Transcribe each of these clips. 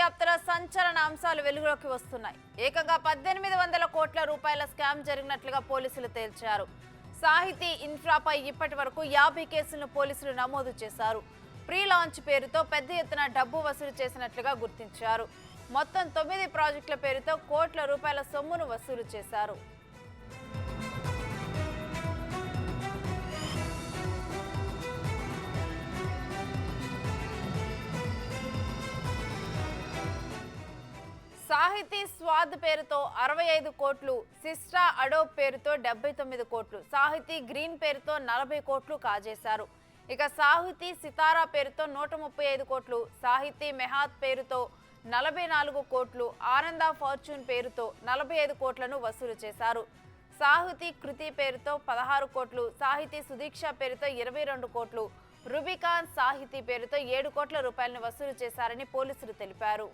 దర్యాప్తుల సంచలన అంశాలు వెలుగులోకి వస్తున్నాయి. ఏకంగా 1800 కోట్ల రూపాయల స్కామ్ జరిగినట్లుగా పోలీసులు తేల్చారు. సాహితీ ఇన్ఫ్రాపై ఇప్పటి వరకు 50 కేసులను పోలీసులు నమోదు చేశారు. ప్రీ లాంచ్ పేరుతో పెద్ద ఎత్తున డబ్బు వసూలు చేసినట్లుగా గుర్తించారు. మొత్తం 9 ప్రాజెక్టుల పేరుతో కోట్ల రూపాయల సొమ్మును వసూలు చేశారు. సాహితీ స్వాద్ పేరుతో 65 కోట్లు, సిస్టా అడోబ్ పేరుతో 79 కోట్లు, సాహితీ గ్రీన్ పేరుతో 40 కోట్లు కాజేశారు. ఇక సాహితీ సితారా పేరుతో 135 కోట్లు, సాహితీ మెహాత్ పేరుతో 44 కోట్లు, ఆనంద ఫార్చ్యూన్ పేరుతో 45 కోట్లను వసూలు చేశారు. సాహితీ కృతి పేరుతో 16 కోట్లు, సాహితీ సుదీక్ష పేరుతో 22 కోట్లు, రుబికాన్ సాహితీ పేరుతో 7 కోట్ల రూపాయలను వసూలు చేశారని పోలీసులు తెలిపారు.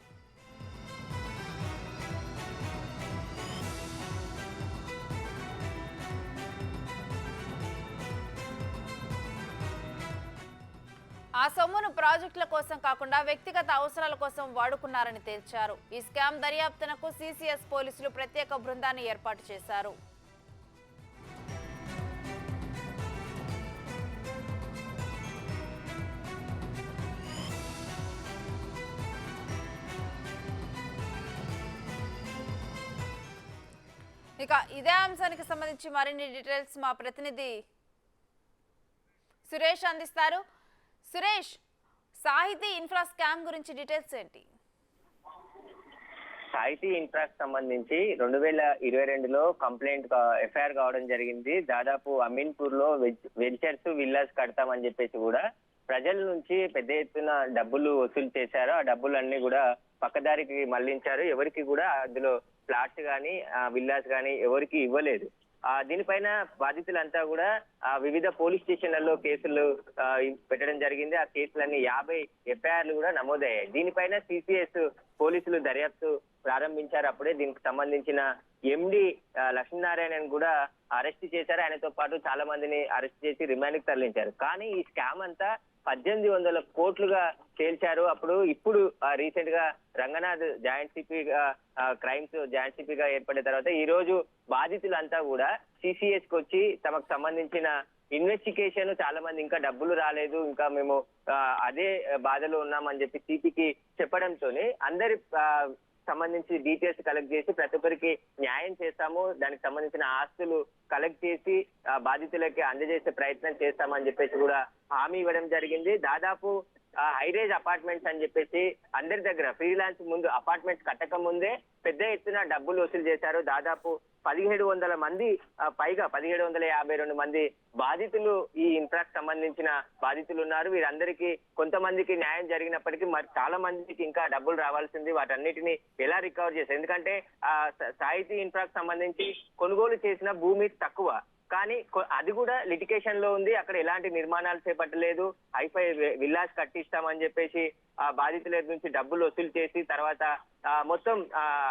ఆ సొమ్మును ప్రాజెక్టుల కోసం కాకుండా వ్యక్తిగత అవసరాల కోసం వాడుకున్నారని తేల్చారు. ఈ స్కామ్ దర్యాప్తునకు సిసిఎస్ పోలీసులు ప్రత్యేక బృందాన్ని ఏర్పాటు చేశారు. ఇక ఇదే అంశానికి సంబంధించి మరిన్ని డీటెయిల్స్ మా ప్రతినిధి సురేష్ అందిస్తారు. సురేష్, సాహితీ ఇన్ఫ్రా స్కామ్ గురించి డీటెయిల్స్ ఏంటి? సాహితీ ఇన్ఫ్రాకి సంబంధించి 2022లో కంప్లైంట్ ఎఫ్ఐఆర్ కావడం జరిగింది. దాదాపు అమీన్పూర్ లో వెంచర్స్ విల్లాస్ కడతామని చెప్పేసి కూడా ప్రజల నుంచి పెద్ద ఎత్తున డబ్బులు వసూలు చేశారు. ఆ డబ్బులన్నీ కూడా పక్కదారికి మళ్లించారు. ఎవరికి కూడా అందులో ఫ్లాట్స్ కానీ విల్లాస్ కానీ ఎవరికి ఇవ్వలేదు. దీనిపైన బాధితులంతా కూడా వివిధ పోలీస్ స్టేషన్లలో కేసులు పెట్టడం జరిగింది. ఆ కేసులన్నీ 50 ఎఫ్ఐఆర్లు కూడా నమోదయ్యాయి. దీనిపైన సిసిఎస్ పోలీసులు దర్యాప్తు ప్రారంభించారు. అప్పుడే దీనికి సంబంధించిన ఎండి లక్ష్మీనారాయణని కూడా అరెస్ట్ చేశారు. ఆయనతో పాటు చాలా మందిని అరెస్ట్ చేసి రిమాండ్కి తరలించారు. కానీ ఈ స్కామ్ అంతా 1800 కోట్లుగా తేల్చారు. ఇప్పుడు రీసెంట్ గా రంగనాథ్ జాయింట్ సిపిగా క్రైమ్స్ జాయింట్ సిపిగా ఏర్పడిన తర్వాత ఈ రోజు బాధితులంతా కూడా సిసిఎస్ కి వచ్చి తమకు సంబంధించిన ఇన్వెస్టిగేషన్, చాలా మంది ఇంకా డబ్బులు రాలేదు, ఇంకా మేము అదే బాధలో ఉన్నామని చెప్పి సిపికి చెప్పడంతోనే అందరి సంబంధించి డీటెయిల్స్ కలెక్ట్ చేసి ప్రతి ఒక్కరికి న్యాయం చేస్తాము, దానికి సంబంధించిన ఆస్తులు కలెక్ట్ చేసి బాధితులకి అందజేసే ప్రయత్నం చేస్తామని చెప్పేసి కూడా హామీ ఇవ్వడం జరిగింది. దాదాపు హైరేజ్ అపార్ట్మెంట్స్ అని చెప్పేసి అందరి దగ్గర ఫ్రీలాన్స్ ముందు అపార్ట్మెంట్స్ కట్టక ముందే పెద్ద ఎత్తున డబ్బులు వసూలు చేశారు. దాదాపు 1700 మంది పైగా 1752 మంది బాధితులు ఈ ఇన్ఫ్రాకి సంబంధించిన బాధితులు ఉన్నారు. వీరందరికీ కొంతమందికి న్యాయం జరిగినప్పటికీ మరి చాలా మందికి ఇంకా డబ్బులు రావాల్సింది. వాటన్నిటిని ఎలా రికవర్ చేశారు? ఎందుకంటే సాహితీ ఇన్ఫ్రాకి సంబంధించి కొనుగోలు చేసిన భూమి తక్కువ, కానీ అది కూడా లిటిగేషన్ లో ఉంది. అక్కడ ఎలాంటి నిర్మాణాలు చేపట్టలేదు. హైఫై విల్లాస్ కట్టిస్తామని చెప్పేసి ఆ బాధితుల నుంచి డబ్బులు వసూలు చేసి తర్వాత మొత్తం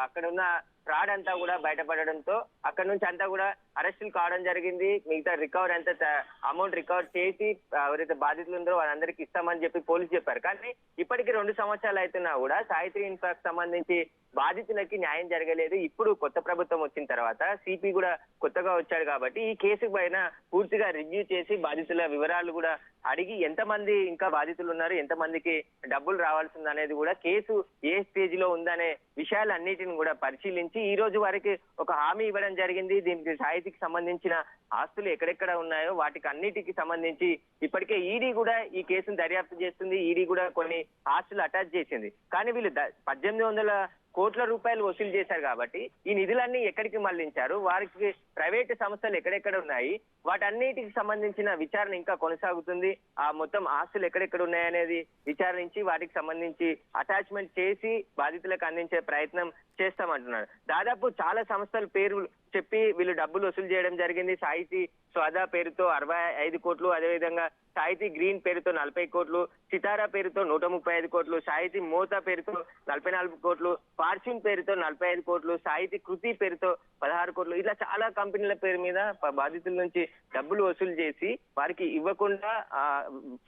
అక్కడ ఉన్న ఫ్రాడ్ అంతా కూడా బయటపడడంతో అక్కడ నుంచి అంతా కూడా అరెస్టులు కావడం జరిగింది. మిగతా రికవర్ అంతా అమౌంట్ రికవర్ చేసి ఎవరైతే బాధితులు ఉందో వాళ్ళందరికీ ఇస్తామని చెప్పి పోలీసు చెప్పారు. కానీ ఇప్పటికీ 2 సంవత్సరాలు అవుతున్నా కూడా సాహితీ ఇన్ఫ్రాకి సంబంధించి బాధితులకి న్యాయం జరగలేదు. ఇప్పుడు కొత్త ప్రభుత్వం వచ్చిన తర్వాత సిపి కూడా కొత్తగా వచ్చాడు కాబట్టి ఈ కేసు పైన పూర్తిగా రివ్యూ చేసి బాధితుల వివరాలు కూడా అడిగి ఎంతమంది ఇంకా బాధితులు ఉన్నారు, ఎంతమందికి డబ్బులు రావాల్సింది అనేది కూడా కేసు ఏ స్టేజ్ లో ఉందనే విషయాలన్నిటిని కూడా పరిశీలించి ఈ రోజు వారికి ఒక హామీ ఇవ్వడం జరిగింది. దీనికి సాహితీకి సంబంధించిన ఆస్తులు ఎక్కడెక్కడ ఉన్నాయో వాటికి అన్నిటికి సంబంధించి ఇప్పటికే ఈడీ కూడా ఈ కేసును దర్యాప్తు చేస్తుంది. ఈడీ కూడా కొన్ని ఆస్తులు అటాచ్ చేసింది. కానీ వీళ్ళు 1800 కోట్ల రూపాయలు వసూలు చేశారు కాబట్టి ఈ నిధులన్నీ ఎక్కడికి మళ్లించారు, వారికి ప్రైవేటు సంస్థలు ఎక్కడెక్కడ ఉన్నాయి, వాటన్నిటికి సంబంధించిన విచారణ ఇంకా కొనసాగుతుంది. ఆ మొత్తం ఆస్తులు ఎక్కడెక్కడ ఉన్నాయనేది విచారించి వాటికి సంబంధించి అటాచ్మెంట్ చేసి బాధితులకు అందించే ప్రయత్నం చేస్తామంటున్నారు. దాదాపు చాలా సంస్థల పేరు చెప్పి వీళ్ళు డబ్బులు వసూలు చేయడం జరిగింది. సాహితీ స్వాదా పేరుతో 65 కోట్లు, అదేవిధంగా సాహితీ గ్రీన్ పేరుతో 40 కోట్లు, సితారా పేరుతో 135 కోట్లు, సాహితీ మోతా పేరుతో 44 కోట్లు, ఫార్చ్యూన్ పేరుతో 45 కోట్లు, సాహితీ కృతి పేరుతో 16 కోట్లు, ఇట్లా చాలా కంపెనీల పేరు మీద బాధితుల నుంచి డబ్బులు వసూలు చేసి వారికి ఇవ్వకుండా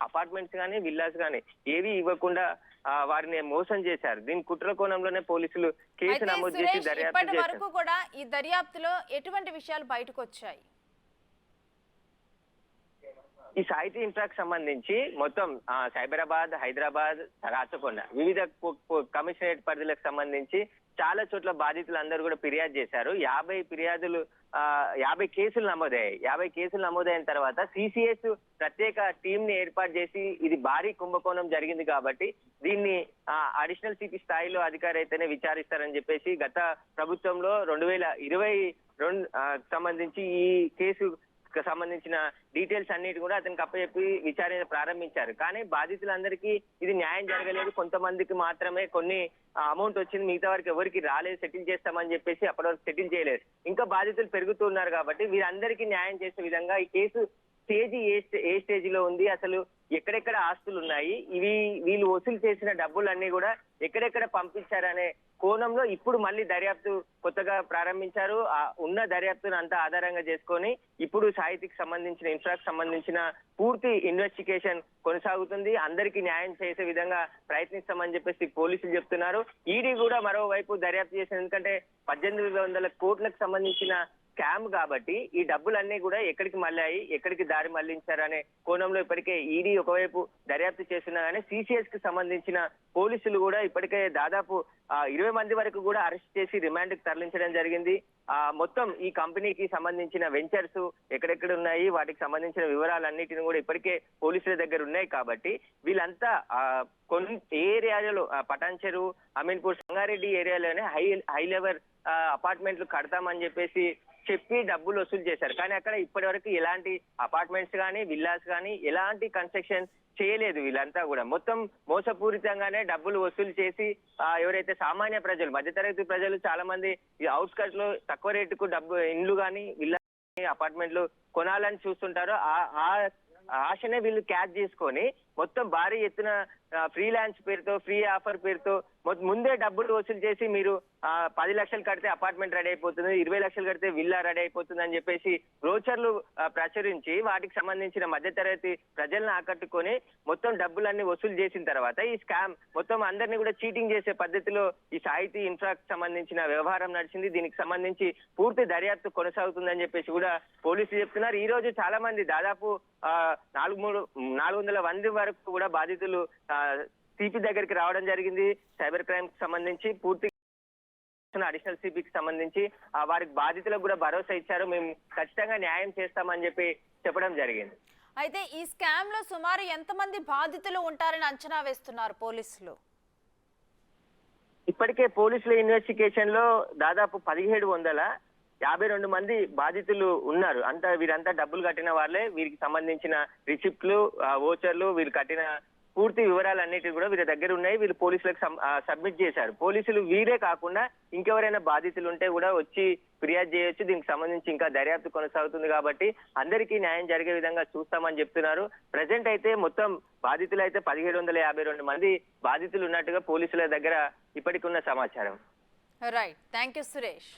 అపార్ట్మెంట్స్ కానీ విల్లాస్ కానీ ఏవి ఇవ్వకుండా వారిని మోసం చేశారు. దీని కుట్ర కోణంలోనే పోలీసులు కేసు నమోదు చేసి దర్యాప్తు ఇప్పటి వరకు కూడా ఈ దర్యాప్తులో ఎటువంటి విషయాలు బయటకు వచ్చాయి? ఈ సాహితీ ఇన్ఫ్రాకి సంబంధించి మొత్తం సైబరాబాద్, హైదరాబాద్, రాచకొండ వివిధ కమిషనరేట్ పరిధిలకు సంబంధించి చాలా చోట్ల బాధితులందరూ కూడా ఫిర్యాదు చేశారు. 50 కేసులు నమోదయ్యాయి. 50 కేసులు నమోదైన తర్వాత సిసిఎస్ ప్రత్యేక టీం ని ఏర్పాటు చేసి ఇది భారీ కుంభకోణం జరిగింది కాబట్టి దీన్ని అడిషనల్ సిపి స్థాయిలో అధికారి అయితేనే విచారిస్తారని చెప్పేసి గత ప్రభుత్వంలో 2022 సంబంధించి ఈ కేసు సంబంధించిన డీటెయిల్స్ అన్నిటి కూడా అతనికి అప్పచెప్పి విచారణ ప్రారంభించారు. కానీ బాధితులందరికీ ఇది న్యాయం జరగలేదు. కొంతమందికి మాత్రమే కొన్ని అమౌంట్ వచ్చింది, మిగతా వారికి ఎవరికి రాలేదు, సెటిల్ చేస్తామని చెప్పేసి అప్పటి వరకు సెటిల్ చేయలేదు. ఇంకా బాధితులు పెరుగుతున్నారు కాబట్టి వీరందరికీ న్యాయం చేసే విధంగా ఈ కేసు స్టేజ్ ఏ స్టేజ్ లో ఉంది, అసలు ఎక్కడెక్కడ ఆస్తులు ఉన్నాయి, వీళ్ళు వసూలు చేసిన డబ్బులన్నీ కూడా ఎక్కడెక్కడ పంపించారనే కోణంలో ఇప్పుడు మళ్ళీ దర్యాప్తు కొత్తగా ప్రారంభించారు. ఉన్న దర్యాప్తును అంతా ఆధారంగా చేసుకొని ఇప్పుడు సాహితీకి సంబంధించిన ఇన్ఫ్రాకి సంబంధించిన పూర్తి ఇన్వెస్టిగేషన్ కొనసాగుతుంది. అందరికీ న్యాయం చేసే విధంగా ప్రయత్నిస్తామని చెప్పేసి పోలీసులు చెప్తున్నారు. ఈడీ కూడా మరోవైపు దర్యాప్తు చేసిన, ఎందుకంటే 1800 కోట్లకు సంబంధించిన స్కామ్ కాబట్టి ఈ డబ్బులన్నీ కూడా ఎక్కడికి మళ్ళాయి, ఎక్కడికి దారి మళ్లించారనే కోణంలో ఇప్పటికే ఈడీ ఒకవైపు దర్యాప్తు చేస్తున్నా కానీ సిసిఎస్ కి సంబంధించిన పోలీసులు కూడా ఇప్పటికే దాదాపు 20 మంది వరకు కూడా అరెస్ట్ చేసి రిమాండ్ కి తరలించడం జరిగింది. మొత్తం ఈ కంపెనీకి సంబంధించిన వెంచర్స్ ఎక్కడెక్కడ ఉన్నాయి, వాటికి సంబంధించిన వివరాలన్నిటిని కూడా ఇప్పటికే పోలీసుల దగ్గర ఉన్నాయి. కాబట్టి వీళ్ళంతా కొన్ని ఏరియాలలో పటాన్ చెరువు, అమీన్పూర్, సంగారెడ్డి ఏరియాలోనే హై లెవెల్ అపార్ట్మెంట్లు కడతామని చెప్పేసి చెప్పి డబ్బులు వసూలు చేశారు. కానీ అక్కడ ఇప్పటి వరకు ఎలాంటి అపార్ట్మెంట్స్ కానీ విల్లాస్ కానీ ఎలాంటి కన్స్ట్రక్షన్ చేయలేదు. వీళ్ళంతా కూడా మొత్తం మోసపూరితంగానే డబ్బులు వసూలు చేసి ఎవరైతే సామాన్య ప్రజలు, మధ్యతరగతి ప్రజలు చాలా మంది ఈ అవుట్స్కట్స్ లో తక్కువ రేటుకు ఇండ్లు కానీ విల్లా అపార్ట్మెంట్లు కొనాలని చూస్తుంటారో ఆ ఆశనే వీళ్ళు క్యాచ్ చేసుకొని మొత్తం భారీ ఎత్తున ఫ్రీలాన్స్ పేరుతో, ఫ్రీ ఆఫర్ పేరుతో ముందే డబ్బులు వసూలు చేసి మీరు 10 లక్షలు కడితే అపార్ట్మెంట్ రెడీ అయిపోతుంది, 20 లక్షలు కడితే విల్లా రెడీ అయిపోతుంది అని చెప్పేసి బ్రోచర్లు ప్రచురించి వాటికి సంబంధించిన మధ్యతరగతి ప్రజలను ఆకట్టుకొని మొత్తం డబ్బులన్నీ వసూలు చేసిన తర్వాత ఈ స్కామ్ మొత్తం అందరినీ కూడా చీటింగ్ చేసే పద్ధతిలో ఈ సాహితీ ఇన్ఫ్రాకి సంబంధించిన వ్యవహారం నడిచింది. దీనికి సంబంధించి పూర్తి దర్యాప్తు కొనసాగుతుందని చెప్పేసి కూడా పోలీసులు చెప్తున్నారు. ఈ రోజు చాలా మంది దాదాపు 400 మంది వరకు కూడా బాధితులు సిపి దగ్గరికి రావడం జరిగింది. సైబర్ క్రైమ్ కి సంబంధించి పూర్తి అడిషనల్ సిపికి సంబంధించి వారికి బాధితులకు కూడా భరోసా ఇచ్చారు. మేము ఖచ్చితంగా న్యాయం చేస్తామని చెప్పి చెప్పడం జరిగింది. అయితే ఈ స్కామ్ లో సుమారు ఎంతమంది బాధితులు ఉంటారని అంచనా వేస్తున్నారు పోలీసులు? ఇప్పటికే పోలీసుల ఇన్వెస్టిగేషన్ లో దాదాపు 1752 మంది బాధితులు ఉన్నారు. వీరంతా డబ్బులు కట్టిన వాళ్ళే. వీరికి సంబంధించిన రిసిప్ట్లు, వోచర్లు, వీరు కట్టిన పూర్తి వివరాలన్నిటి కూడా వీరి దగ్గర ఉన్నాయి. వీళ్ళు పోలీసులకు సబ్మిట్ చేశారు. పోలీసులు వీరే కాకుండా ఇంకెవరైనా బాధితులు ఉంటే కూడా వచ్చి ఫిర్యాదు చేయొచ్చు. దీనికి సంబంధించి ఇంకా దర్యాప్తు కొనసాగుతుంది కాబట్టి అందరికీ న్యాయం జరిగే విధంగా చూస్తామని చెప్తున్నారు. ప్రజెంట్ అయితే మొత్తం బాధితులు అయితే 1752 మంది బాధితులు ఉన్నట్టుగా పోలీసుల దగ్గర ఇప్పటికున్న సమాచారం. Right, thank you Suresh.